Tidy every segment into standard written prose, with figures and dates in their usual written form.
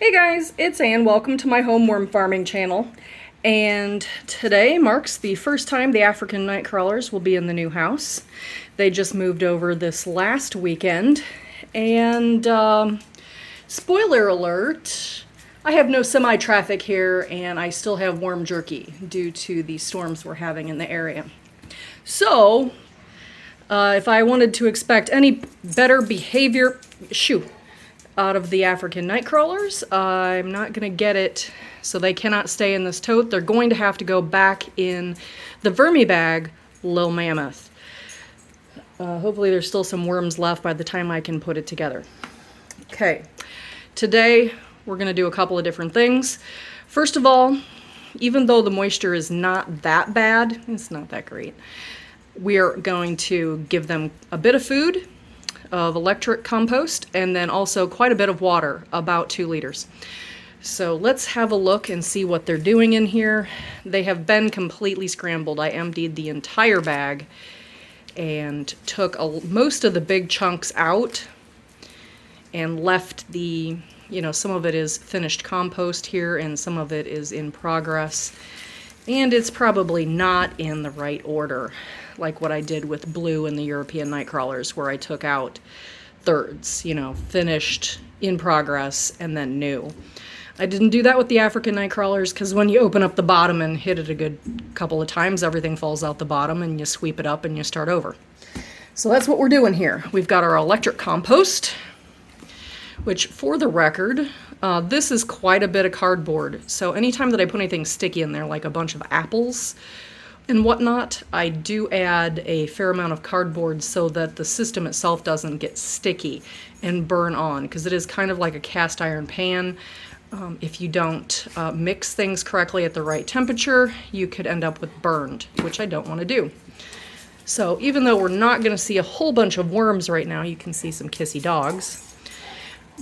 Hey guys, it's Ann. Welcome to my home worm farming channel. And today marks the first time the African nightcrawlers will be in the new house. They just moved over this last weekend. And spoiler alert, I have no semi-traffic here and I still have worm jerky due to the storms we're having in the area. So, if I wanted to expect any better behavior, out of the African nightcrawlers, I'm not going to get it, so they cannot stay in this tote. They're going to have to go back in the vermi bag, Lil Mammoth. Hopefully there's still some worms left by the time I can put it together. Okay, today we're going to do a couple of different things. First of all, even though the moisture is not that bad, it's not that great, we are going to give them a bit of food, of electric compost, and then also quite a bit of water, about 2 liters. So let's have a look and see what they're doing in here. They have been completely scrambled. I emptied the entire bag and took most of the big chunks out and left the, some of it is finished compost here and some of it is in progress. And it's probably not in the right order, like what I did with blue and the European nightcrawlers, where I took out thirds, finished, in progress, and then new. I didn't do that with the African nightcrawlers because when you open up the bottom and hit it a good couple of times, everything falls out the bottom and you sweep it up and you start over. So that's what we're doing here. We've got our electric compost, which, for the record, this is quite a bit of cardboard. So anytime that I put anything sticky in there, like a bunch of apples and whatnot, I do add a fair amount of cardboard so that the system itself doesn't get sticky and burn on, because it is kind of like a cast iron pan. If you don't mix things correctly at the right temperature, you could end up with burned, which I don't want to do. So even though we're not going to see a whole bunch of worms right now, you can see some kissy dogs.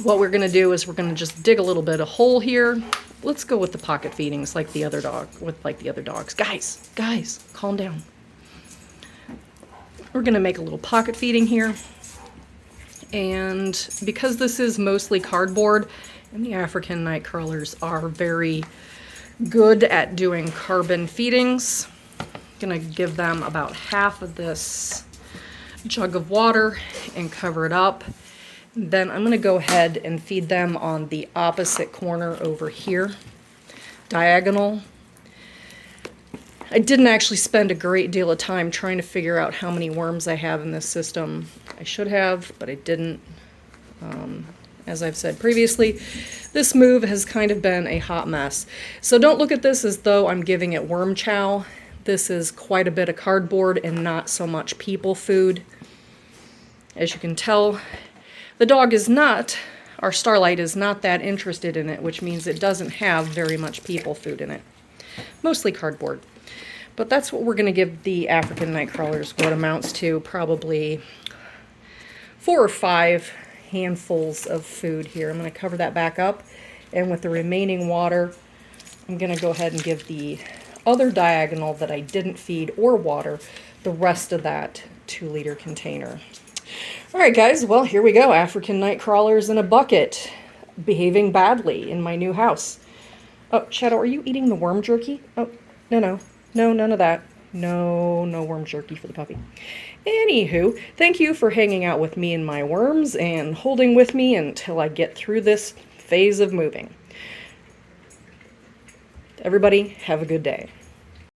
What we're going to do is we're going to just dig a little bit of hole here. Let's go with the pocket feedings like the other dogs. Guys, calm down. We're going to make a little pocket feeding here. And because this is mostly cardboard, and the African nightcrawlers are very good at doing carbon feedings, I'm going to give them about half of this jug of water and cover it up. Then I'm going to go ahead and feed them on the opposite corner over here, diagonal. I didn't actually spend a great deal of time trying to figure out how many worms I have in this system. I should have, but I didn't. As I've said previously, this move has kind of been a hot mess. So don't look at this as though I'm giving it worm chow. This is quite a bit of cardboard and not so much people food. As you can tell, the dog is not, our Starlight is not that interested in it, which means it doesn't have very much people food in it. Mostly cardboard. But that's what we're going to give the African nightcrawlers, what amounts to probably 4 or 5 handfuls of food here. I'm going to cover that back up, and with the remaining water, I'm going to go ahead and give the other diagonal that I didn't feed or water the rest of that 2-liter container. Alright guys, well, here we go. African nightcrawlers in a bucket, behaving badly in my new house. Oh, Shadow, are you eating the worm jerky? Oh, no, none of that. No worm jerky for the puppy. Anywho, thank you for hanging out with me and my worms and holding with me until I get through this phase of moving. Everybody, have a good day.